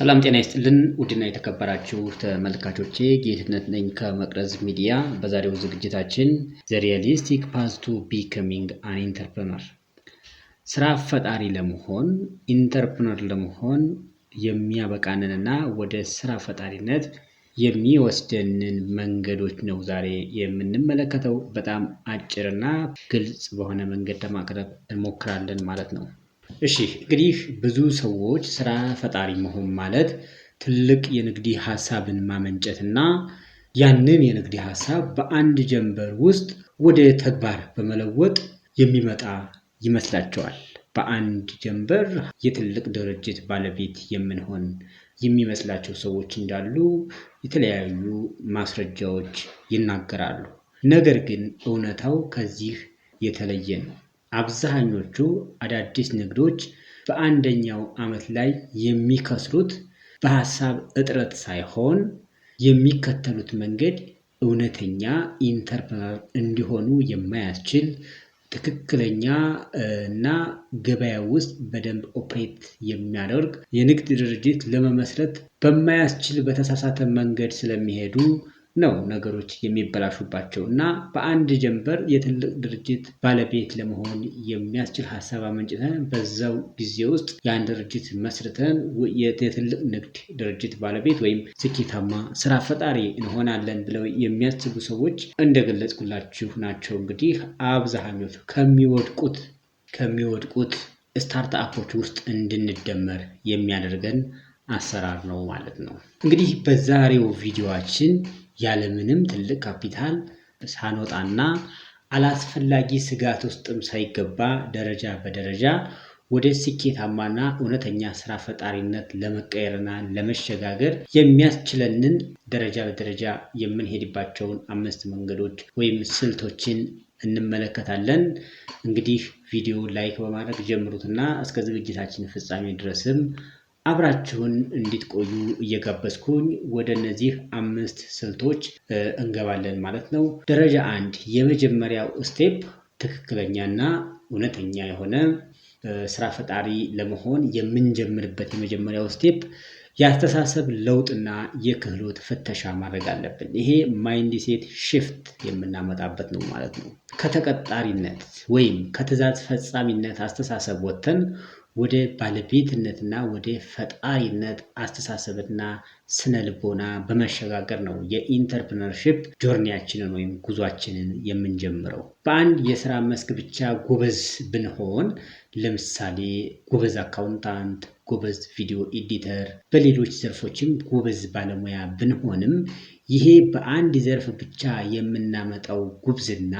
ሰላም ጤና ይስጥልን ውድና የተከበራችሁ ተመልካቾቼ ጌትነት ነኝ ከመቅረዝ ሚዲያ። በዛሬው ዝግጅታችን ዘ ሪያሊስቲክ ፓዝ ቱ ቢከሚንግ አን ኢንተርፕረነር ስራ ፈጣሪ ለመሆን ኢንተርፕረነር ለመሆን የሚያበቃንንና ወደ ስራ ፈጣሪነት የሚወስደንን መንገዶች ነው ዛሬ የምንመለከተው። በጣም አጭርና ግልጽ በሆነ መንገድ ለማቅረብ እንሞክራለን ማለት ነው። እሺ እንግዲህ ብዙ ሰዎች ስራ ፈጣሪ መሆን ማለት ትልቅ የንግድ ሀሳብን ማመንጨትና ያንን የንግድ ሀሳብ በአንድ ጀንበር ውስጥ ወደ ተግባር በመለወጥ የሚመጣ ይመስላቸዋል። በአንድ ጀንበር የትልቅ ድርጅት ባለቤት የምንሆን የሚመስላቸው ሰዎች እንዳሉ የተለያዩ ማስረጃዎች ይናገራሉ። ነገር ግን እውነታው ከዚህ የተለየ ነው። አብዛኞቹ አዳዲስ ንግዶች በአንደኛው ዓመት ላይ የሚከስሩት በሀሳብ እጥረት ሳይሆን የሚከተሉት መንገድ እውነተኛ ኢንተርፕረነር እንዲሆኑ የማያስችል ትክክለኛ እና ገበያ ውስጥ በደንብ ኦፕሬት የሚያደርግ የንግድ ድርጅት ለመመስረት በማያስችል በተሳሳተ መንገድ ስለሚሄዱ ነው ነገሮች የሚበላሹባቸው። እና በአንድ ጀንበር የትልቅ ድርጅት ባለቤት ለመሆን የሚያስችል ሀሳብ አመንጭተን በዛው ጊዜ ውስጥ ያን ድርጅት መስርተን የትልቅ ንግድ ድርጅት ባለቤት ወይም ስኬታማ ስራ ፈጣሪ እንሆናለን ብለው የሚያስቡ ሰዎች እንደገለጽኩላችሁ ናቸው። እንግዲህ አብዛኞቹ ከሚወድቁት ስታርትአፖች ውስጥ እንድንደመር የሚያደርገን አሰራር ነው ማለት ነው። እንግዲህ በዛሬው ቪዲዮአችን ያለምንም ትልቅ ካፒታል ሳንወጣና አላስፈላጊ ስጋት ውስጥም ሳይገባ ደረጃ በደረጃ ወደ ስኬታማና እውነተኛ ስራ ፈጣሪነት ለመቀየርና ለመሸጋገር የሚያስችለንን ደረጃ በደረጃ የምንሄድባቸውን 5 መንገዶች ወይም ስልቶችን እንመለከታለን። እንግዲህ ቪዲዮ ላይክ በማድረግ ጀምሩትና እስከ ዝግጅታችን ፍጻሜ ድረስም አብራችሁን እንድትቆዩ እየጋበዝኩኝ ወደ እነዚህ 5 ስልቶች እንገባለን ማለት ነው። ደረጃ 1 የመጀመሪያው ስቴፕ ትክክለኛና እውነተኛ የሆነ ስራ ፈጣሪ ለመሆን የምንጀምርበት የመጀመሪያው ስቴፕ የአስተሳሰብ ለውጥና የክህሎት ፍተሻ ማድረግ አለብን። ይሄ ማይንድሴት ሽፍት የምናመጣበት ነው ማለት ነው። ከተቀጣሪነት ወይም ከትዕዛዝ ፈጻሚነት አስተሳሰብ ወጥተን ወደ ባለቤትነትና ወደ ፈጣሪነት አስተሳሰብና ስነ ልቦና በመሸጋገር ነው የኢንተርፕረነርሺፕ ጆርኒያችንን ወይም ጉዟችንን የምንጀምረው። በአንድ የስራ መስክ ብቻ ጎበዝ ብንሆን፣ ለምሳሌ ጎበዝ አካውንታንት፣ ጎበዝ ቪዲዮ ኤዲተር፣ በሌሎች ዘርፎችም ጎበዝ ባለሙያ ብንሆንም ይሄ በአንድ ዘርፍ ብቻ የምናመጣው ጉብዝና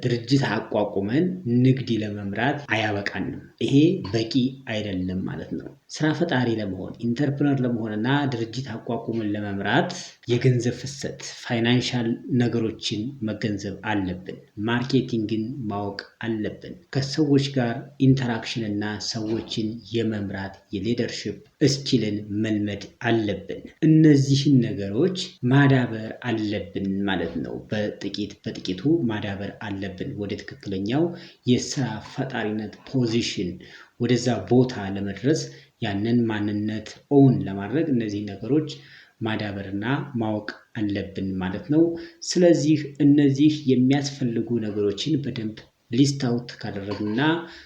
ድርጅት አቋቁመን ንግድ ለመምራት አያበቃንም። ይሄ በቂ አይደለም ማለት ነው። ስራ ፈጣሪ ለመሆን ኢንተርፕረነር ለመሆንና ድርጅት አቋቁመን ለመምራት የገንዘብ ፍሰት ፋይናንሻል ነገሮችን መገንዘብ አለብን። ማርኬቲንግን ማወቅ አለብን። ከሰዎች ጋር ኢንተራክሽን እና ሰዎችን የመምራት የሊደርሺፕ ስኪልን መልመድ አለብን። እነዚህን ነገሮች ማዳበር አለብን ማለት ነው። በጥቂቱ ማዳበር አለብን ወደ ትክክለኛው የስራ ፈጣሪነት ፖዚሽን ወደዛ ቦታ ለመድረስ ያንን ማንነት ኦውን ለማድረግ እነዚህ ነገሮች ማዳበርና ማወቅ አለብን ማለት ነው። ስለዚህ እነዚህ የሚያስፈልጉ ነገሮችን በደንብ ሊስት አውት ካደረግንና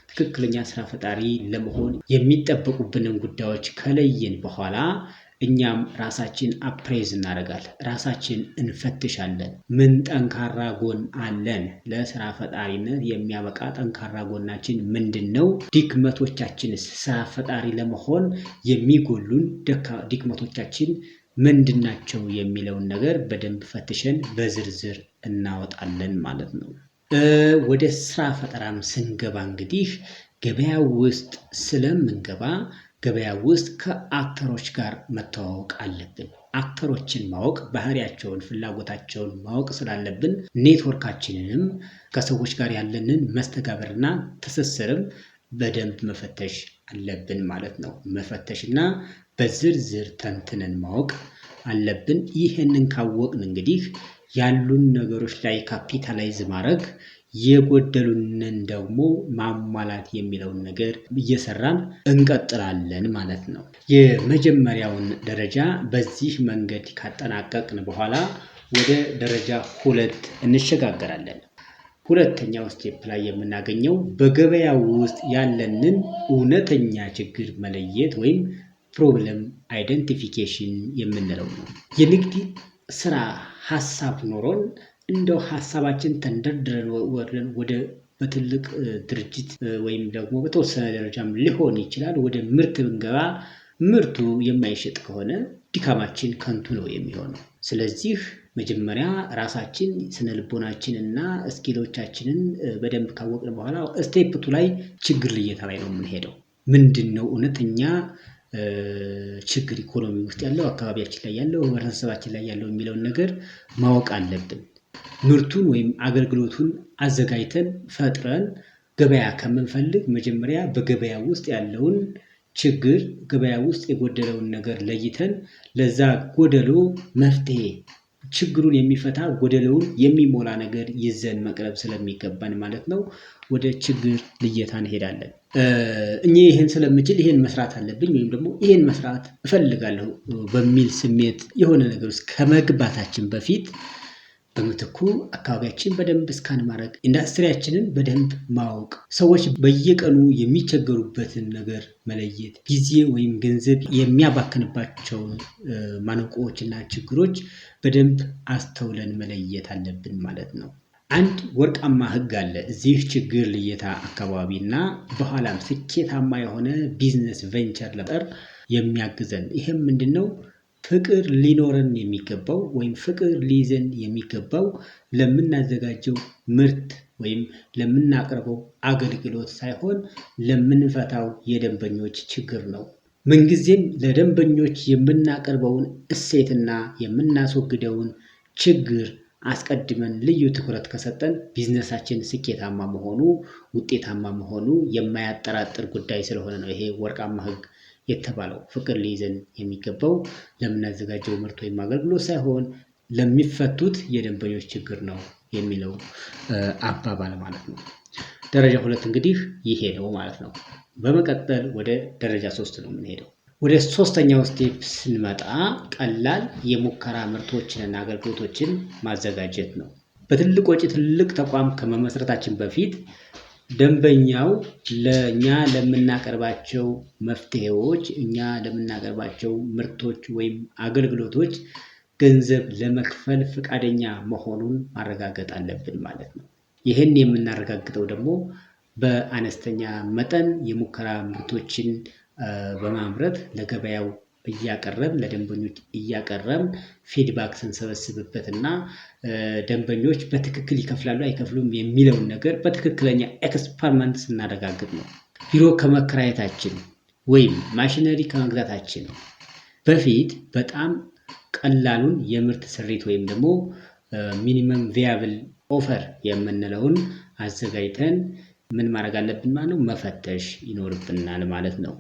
ትክክለኛ ስራ ፈጣሪ ለመሆን የሚጠበቁብንን ጉዳዮች ከለየን በኋላ እኛም ራሳችን አፕሬዝ እናደርጋለን። ራሳችን እንፈትሻለን። ምን ጠንካራ ጎን አለን? ለስራ ፈጣሪነት የሚያበቃ ጠንካራ ጎናችን ምንድን ነው? ድክመቶቻችንስ? ስራ ፈጣሪ ለመሆን የሚጎሉን ድክመቶቻችን ምንድን ናቸው? የሚለውን ነገር በደንብ ፈትሸን በዝርዝር እናወጣለን ማለት ነው። ወደ ስራ ፈጠራም ስንገባ እንግዲህ ገበያ ውስጥ ስለምንገባ ገበያ ውስጥ ከአክተሮች ጋር መተዋወቅ አለብን። አክተሮችን ማወቅ፣ ባህሪያቸውን፣ ፍላጎታቸውን ማወቅ ስላለብን ኔትወርካችንንም ከሰዎች ጋር ያለንን መስተጋብርና ትስስርም በደንብ መፈተሽ አለብን ማለት ነው። መፈተሽና በዝርዝር ተንትነን ማወቅ አለብን። ይህንን ካወቅን እንግዲህ ያሉን ነገሮች ላይ ካፒታላይዝ ማድረግ የጎደሉንን ደግሞ ማሟላት የሚለውን ነገር እየሰራን እንቀጥላለን ማለት ነው። የመጀመሪያውን ደረጃ በዚህ መንገድ ካጠናቀቅን በኋላ ወደ ደረጃ 2 እንሸጋገራለን። ሁለተኛው ስቴፕ ላይ የምናገኘው በገበያው ውስጥ ያለንን እውነተኛ ችግር መለየት ወይም ፕሮብለም አይደንቲፊኬሽን የምንለው ነው። የንግድ ስራ ሀሳብ ኖሮን እንደው ሀሳባችን ተንደርድረን ወርደን ወደ በትልቅ ድርጅት ወይም ደግሞ በተወሰነ ደረጃም ሊሆን ይችላል ወደ ምርት ብንገባ ምርቱ የማይሸጥ ከሆነ ድካማችን ከንቱ ነው የሚሆነው። ስለዚህ መጀመሪያ ራሳችን ስነ ልቦናችን እና ስኪሎቻችንን በደንብ ካወቅን በኋላ ስቴፕ 2 ላይ ችግር ልየታ ላይ ነው የምንሄደው። ምንድነው እውነተኛ ችግር ኢኮኖሚ ውስጥ ያለው፣ አካባቢያችን ላይ ያለው፣ ህብረተሰባችን ላይ ያለው የሚለውን ነገር ማወቅ አለብን። ምርቱን ወይም አገልግሎቱን አዘጋጅተን ፈጥረን ገበያ ከምንፈልግ መጀመሪያ በገበያ ውስጥ ያለውን ችግር፣ ገበያ ውስጥ የጎደለውን ነገር ለይተን ለዛ ጎደሎ መፍትሄ፣ ችግሩን የሚፈታ ጎደሎውን የሚሞላ ነገር ይዘን መቅረብ ስለሚገባን ማለት ነው ወደ ችግር ልየታ እንሄዳለን። እኔ ይሄን ስለምችል ይሄን መስራት አለብኝ ወይም ደግሞ ይሄን መስራት እፈልጋለሁ በሚል ስሜት የሆነ ነገር ውስጥ ከመግባታችን በፊት በምትኩ አካባቢያችን በደንብ እስካን ማድረግ፣ ኢንዱስትሪያችንን በደንብ ማወቅ፣ ሰዎች በየቀኑ የሚቸገሩበትን ነገር መለየት፣ ጊዜ ወይም ገንዘብ የሚያባክንባቸውን ማነቆዎችና ችግሮች በደንብ አስተውለን መለየት አለብን ማለት ነው። አንድ ወርቃማ ህግ አለ እዚህ ችግር ልየታ አካባቢና በኋላም ስኬታማ የሆነ ቢዝነስ ቬንቸር ለመፍጠር የሚያግዘን። ይሄም ምንድነው? ፍቅር ሊኖረን የሚገባው ወይም ፍቅር ሊይዘን የሚገባው ለምናዘጋጀው ምርት ወይም ለምናቀርበው አገልግሎት ሳይሆን ለምንፈታው የደንበኞች ችግር ነው። ምንጊዜም ለደንበኞች የምናቀርበውን እሴትና የምናስወግደውን ችግር አስቀድመን ልዩ ትኩረት ከሰጠን ቢዝነሳችን ስኬታማ መሆኑ፣ ውጤታማ መሆኑ የማያጠራጥር ጉዳይ ስለሆነ ነው ይሄ ወርቃማ ህግ የተባለው። ፍቅር ሊይዘን የሚገባው ለምናዘጋጀው ምርት ወይም አገልግሎት ሳይሆን ለሚፈቱት የደንበኞች ችግር ነው የሚለው አባባል ማለት ነው። ደረጃ 2 እንግዲህ ይሄ ነው ማለት ነው። በመቀጠል ወደ ደረጃ 3 ነው የምንሄደው። ወደ ሶስተኛው ስቴፕ ስንመጣ ቀላል የሙከራ ምርቶችንና አገልግሎቶችን ማዘጋጀት ነው። በትልቅ ወጪ ትልቅ ተቋም ከመመስረታችን በፊት ደንበኛው ለእኛ ለምናቀርባቸው መፍትሄዎች፣ እኛ ለምናቀርባቸው ምርቶች ወይም አገልግሎቶች ገንዘብ ለመክፈል ፈቃደኛ መሆኑን ማረጋገጥ አለብን ማለት ነው። ይህን የምናረጋግጠው ደግሞ በአነስተኛ መጠን የሙከራ ምርቶችን በማምረት ለገበያው እያቀረብን ለደንበኞች እያቀረብን ፊድባክ ስንሰበስብበት እና ደንበኞች በትክክል ይከፍላሉ አይከፍሉም የሚለውን ነገር በትክክለኛ ኤክስፐሪመንት ስናረጋግጥ ነው። ቢሮ ከመከራየታችን ወይም ማሽነሪ ከመግዛታችን በፊት በጣም ቀላሉን የምርት ስሪት ወይም ደግሞ ሚኒመም ቪያብል ኦፈር የምንለውን አዘጋጅተን ምን ማድረግ አለብን ማለት ነው? መፈተሽ ይኖርብናል ማለት ነው።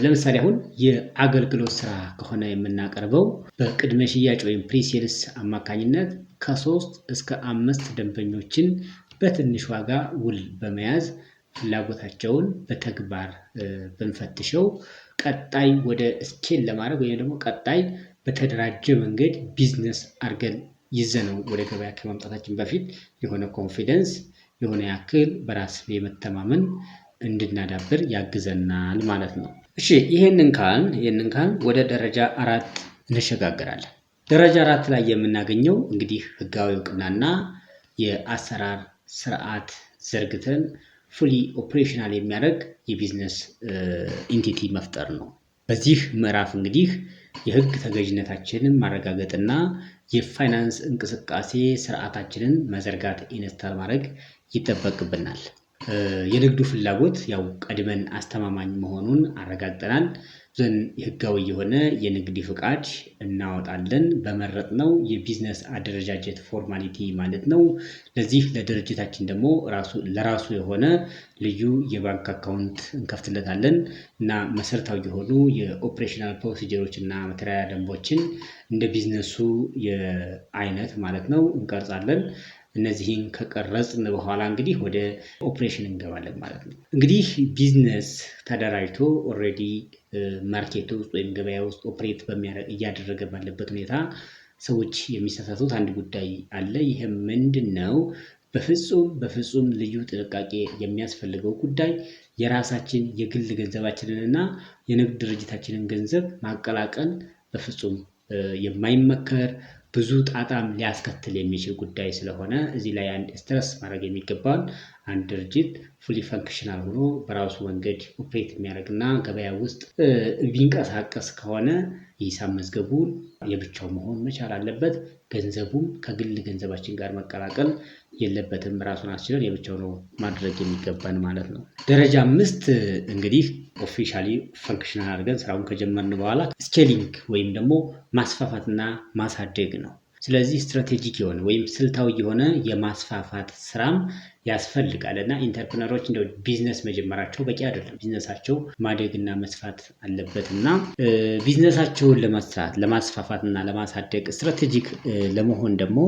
ለምሳሌ አሁን የአገልግሎት ስራ ከሆነ የምናቀርበው በቅድመ ሽያጭ ወይም ፕሪሴልስ አማካኝነት ከ3 እስከ 5 ደንበኞችን በትንሽ ዋጋ ውል በመያዝ ፍላጎታቸውን በተግባር ብንፈትሸው ቀጣይ ወደ ስኬል ለማድረግ ወይም ደግሞ ቀጣይ በተደራጀ መንገድ ቢዝነስ አድርገን ይዘነው ወደ ገበያ ከማምጣታችን በፊት የሆነ ኮንፊደንስ የሆነ ያክል በራስ የመተማመን እንድናዳብር ያግዘናል ማለት ነው። እሺ ይሄንን ካልን ወደ ደረጃ 4 እንሸጋገራለን። ደረጃ 4 ላይ የምናገኘው እንግዲህ ህጋዊ እውቅናና የአሰራር ስርዓት ዘርግተን ፉሊ ኦፕሬሽናል የሚያደርግ የቢዝነስ ኢንቲቲ መፍጠር ነው። በዚህ ምዕራፍ እንግዲህ የህግ ተገዥነታችንን ማረጋገጥና የፋይናንስ እንቅስቃሴ ስርዓታችንን መዘርጋት ኢንስታል ማድረግ ይጠበቅብናል። የንግዱ ፍላጎት ያው ቀድመን አስተማማኝ መሆኑን አረጋግጠናል። ዘን ህጋዊ የሆነ የንግድ ፍቃድ እናወጣለን በመረጥነው የቢዝነስ አደረጃጀት ፎርማሊቲ ማለት ነው። ለዚህ ለድርጅታችን ደግሞ ለራሱ የሆነ ልዩ የባንክ አካውንት እንከፍትለታለን እና መሰረታዊ የሆኑ የኦፕሬሽናል ፕሮሲጀሮች እና መተዳደሪያ ደንቦችን እንደ ቢዝነሱ የአይነት ማለት ነው እንቀርጻለን። እነዚህን ከቀረጽን በኋላ እንግዲህ ወደ ኦፕሬሽን እንገባለን ማለት ነው። እንግዲህ ቢዝነስ ተደራጅቶ ኦልሬዲ ማርኬት ውስጥ ወይም ገበያ ውስጥ ኦፕሬት እያደረገ ባለበት ሁኔታ ሰዎች የሚሳሳቱት አንድ ጉዳይ አለ። ይህም ምንድን ነው? በፍጹም ልዩ ጥንቃቄ የሚያስፈልገው ጉዳይ የራሳችን የግል ገንዘባችንን እና የንግድ ድርጅታችንን ገንዘብ ማቀላቀል በፍጹም የማይመከር ብዙ ጣጣም ሊያስከትል የሚችል ጉዳይ ስለሆነ እዚህ ላይ አንድ ስትረስ ማድረግ የሚገባን አንድ ድርጅት ፉሊ ፈንክሽናል ሆኖ በራሱ መንገድ ኦፕሬት የሚያደርግና ገበያ ውስጥ ቢንቀሳቀስ ከሆነ የሂሳብ መዝገቡን የብቻው መሆን መቻል አለበት። ገንዘቡም ከግል ገንዘባችን ጋር መቀላቀል የለበትም። ራሱን አስችለን የብቻው ነው ማድረግ የሚገባን ማለት ነው። ደረጃ 5 እንግዲህ ኦፊሻሊ ፈንክሽናል አድርገን ስራውን ከጀመርን በኋላ ስኬሊንግ ወይም ደግሞ ማስፋፋትና ማሳደግ ነው። ስለዚህ ስትራቴጂክ የሆነ ወይም ስልታዊ የሆነ የማስፋፋት ስራም ያስፈልጋል እና ኢንተርፕረነሮች እንደው ቢዝነስ መጀመራቸው በቂ አይደለም። ቢዝነሳቸው ማደግና መስፋት አለበት እና ቢዝነሳቸውን ለማስፋፋት እና ለማሳደግ ስትራቴጂክ ለመሆን ደግሞ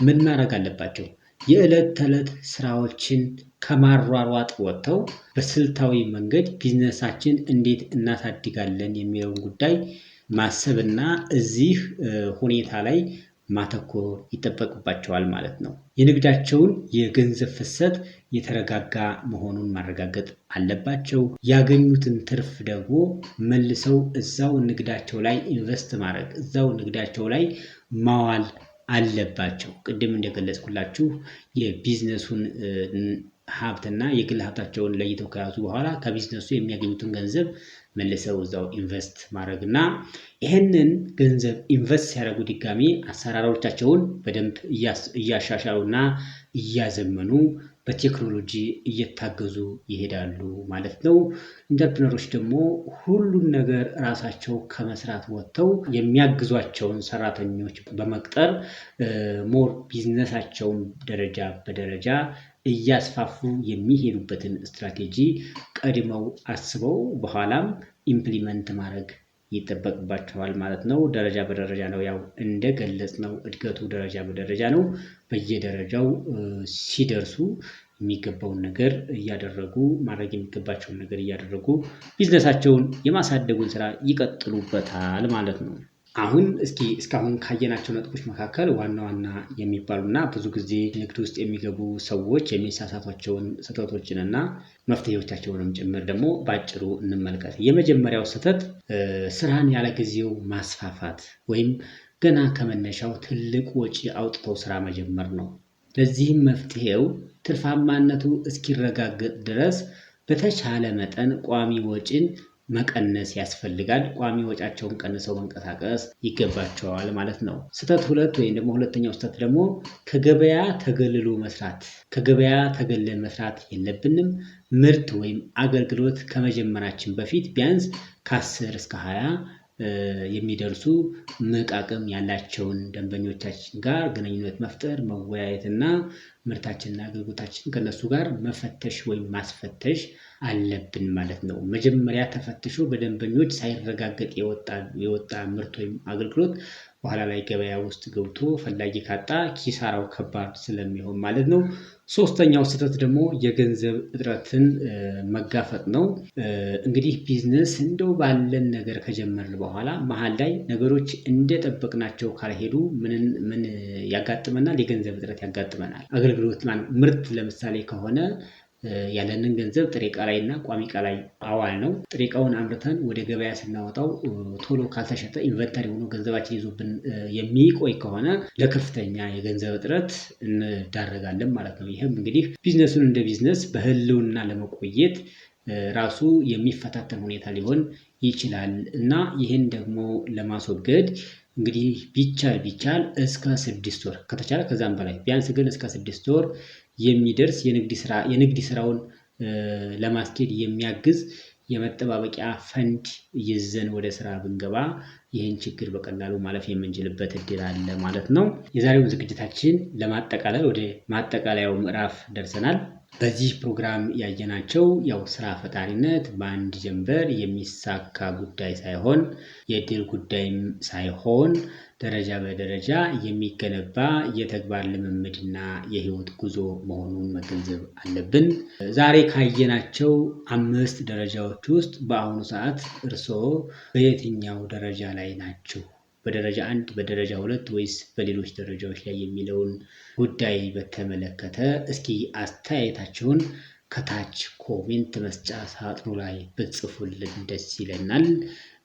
ምን ማድረግ አለባቸው? የዕለት ተዕለት ስራዎችን ከማሯሯጥ ወጥተው በስልታዊ መንገድ ቢዝነሳችን እንዴት እናሳድጋለን የሚለውን ጉዳይ ማሰብና እዚህ ሁኔታ ላይ ማተኮር ይጠበቅባቸዋል ማለት ነው። የንግዳቸውን የገንዘብ ፍሰት የተረጋጋ መሆኑን ማረጋገጥ አለባቸው። ያገኙትን ትርፍ ደግሞ መልሰው እዛው ንግዳቸው ላይ ኢንቨስት ማድረግ እዛው ንግዳቸው ላይ ማዋል አለባቸው። ቅድም እንደገለጽኩላችሁ የቢዝነሱን ሀብትና የግል ሀብታቸውን ለይተው ከያዙ በኋላ ከቢዝነሱ የሚያገኙትን ገንዘብ መልሰው እዛው ኢንቨስት ማድረግና ይህንን ገንዘብ ኢንቨስት ሲያደርጉ ድጋሚ አሰራሮቻቸውን በደንብ እያሻሻሉና እያዘመኑ በቴክኖሎጂ እየታገዙ ይሄዳሉ ማለት ነው። ኢንተርፕረነሮች ደግሞ ሁሉን ነገር ራሳቸው ከመስራት ወጥተው የሚያግዟቸውን ሰራተኞች በመቅጠር ሞር ቢዝነሳቸውን ደረጃ በደረጃ እያስፋፉ የሚሄዱበትን ስትራቴጂ ቀድመው አስበው በኋላም ኢምፕሊመንት ማድረግ ይጠበቅባቸዋል ማለት ነው። ደረጃ በደረጃ ነው። ያው እንደገለጽ ነው እድገቱ ደረጃ በደረጃ ነው። በየደረጃው ሲደርሱ የሚገባውን ነገር እያደረጉ ማድረግ የሚገባቸውን ነገር እያደረጉ ቢዝነሳቸውን የማሳደጉን ስራ ይቀጥሉበታል ማለት ነው። አሁን እስካሁን ካየናቸው ነጥቦች መካከል ዋና ዋና የሚባሉና ብዙ ጊዜ ንግድ ውስጥ የሚገቡ ሰዎች የሚሳሳቷቸውን ስህተቶችንና መፍትሄዎቻቸውንም ጭምር ደግሞ በአጭሩ እንመልከት። የመጀመሪያው ስህተት ስራን ያለ ጊዜው ማስፋፋት ወይም ገና ከመነሻው ትልቅ ወጪ አውጥተው ስራ መጀመር ነው። ለዚህም መፍትሄው ትርፋማነቱ እስኪረጋገጥ ድረስ በተቻለ መጠን ቋሚ ወጪን መቀነስ ያስፈልጋል። ቋሚ ወጫቸውን ቀንሰው መንቀሳቀስ ይገባቸዋል ማለት ነው። ስህተት 2 ወይም ደግሞ ሁለተኛው ስህተት ደግሞ ከገበያ ተገልሎ መስራት። ከገበያ ተገልለን መስራት የለብንም። ምርት ወይም አገልግሎት ከመጀመራችን በፊት ቢያንስ ከ10 እስከ 20 የሚደርሱ እምቅ አቅም ያላቸውን ደንበኞቻችን ጋር ግንኙነት መፍጠር፣ መወያየትና ምርታችንና አገልግሎታችን ከነሱ ጋር መፈተሽ ወይም ማስፈተሽ አለብን ማለት ነው። መጀመሪያ ተፈትሾ በደንበኞች ሳይረጋገጥ የወጣ ምርት ወይም አገልግሎት በኋላ ላይ ገበያ ውስጥ ገብቶ ፈላጊ ካጣ ኪሳራው ከባድ ስለሚሆን ማለት ነው። ሶስተኛው ስህተት ደግሞ የገንዘብ እጥረትን መጋፈጥ ነው። እንግዲህ ቢዝነስ እንደው ባለን ነገር ከጀመርን በኋላ መሀል ላይ ነገሮች እንደጠበቅናቸው ካልሄዱ ምን ያጋጥመናል? የገንዘብ እጥረት ያጋጥመናል። አገልግሎት ምርት ለምሳሌ ከሆነ ያለንን ገንዘብ ጥሬ ዕቃ ላይ እና ቋሚ ዕቃ ላይ አዋል ነው። ጥሬ ዕቃውን አምርተን ወደ ገበያ ስናወጣው ቶሎ ካልተሸጠ ኢንቨንተሪ ሆኖ ገንዘባችን ይዞብን የሚቆይ ከሆነ ለከፍተኛ የገንዘብ እጥረት እንዳረጋለን ማለት ነው። ይህም እንግዲህ ቢዝነሱን እንደ ቢዝነስ በህልውና ለመቆየት ራሱ የሚፈታተን ሁኔታ ሊሆን ይችላል እና ይህን ደግሞ ለማስወገድ እንግዲህ ቢቻል እስከ 6 ወር ከተቻለ ከዛም በላይ ቢያንስ ግን እስከ 6 ወር የሚደርስ የንግድ ስራውን ለማስኬድ የሚያግዝ የመጠባበቂያ ፈንድ ይዘን ወደ ስራ ብንገባ ይህን ችግር በቀላሉ ማለፍ የምንችልበት እድል አለ ማለት ነው። የዛሬውን ዝግጅታችን ለማጠቃለል ወደ ማጠቃለያው ምዕራፍ ደርሰናል። በዚህ ፕሮግራም ያየናቸው ያው ስራ ፈጣሪነት በአንድ ጀንበር የሚሳካ ጉዳይ ሳይሆን የእድል ጉዳይም ሳይሆን ደረጃ በደረጃ የሚገነባ የተግባር ልምምድና የህይወት ጉዞ መሆኑን መገንዘብ አለብን። ዛሬ ካየናቸው 5 ደረጃዎች ውስጥ በአሁኑ ሰዓት እርስዎ በየትኛው ደረጃ ላይ ናቸው? በደረጃ 1 በደረጃ 2 ወይስ በሌሎች ደረጃዎች ላይ የሚለውን ጉዳይ በተመለከተ እስኪ አስተያየታችሁን ከታች ኮሜንት መስጫ ሳጥኑ ላይ ብትጽፉልን ደስ ይለናል።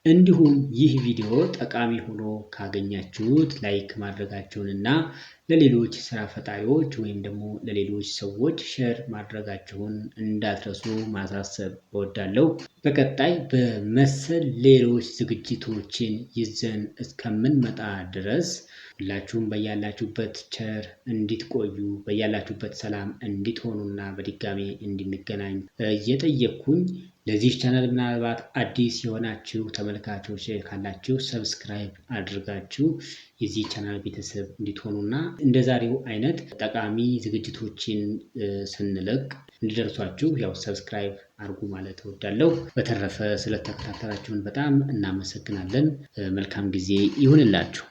እንዲሁም ይህ ቪዲዮ ጠቃሚ ሆኖ ካገኛችሁት ላይክ ማድረጋችሁንና ለሌሎች ስራ ፈጣሪዎች ወይም ደግሞ ለሌሎች ሰዎች ሼር ማድረጋችሁን እንዳትረሱ ማሳሰብ እወዳለሁ። በቀጣይ በመሰል ሌሎች ዝግጅቶችን ይዘን እስከምንመጣ ድረስ ሁላችሁም በያላችሁበት ቸር እንድትቆዩ በያላችሁበት ሰላም እንድትሆኑና በድጋሚ እንድንገናኝ እየጠየቅኩኝ ለዚህ ቻናል ምናልባት አዲስ የሆናችሁ ተመልካቾች ካላችሁ ሰብስክራይብ አድርጋችሁ የዚህ ቻናል ቤተሰብ እንድትሆኑና እንደዛሬው አይነት ጠቃሚ ዝግጅቶችን ስንለቅ እንዲደርሷችሁ ያው ሰብስክራይብ አድርጉ ማለት እወዳለሁ። በተረፈ ስለተከታተላችሁን በጣም እናመሰግናለን። መልካም ጊዜ ይሁንላችሁ።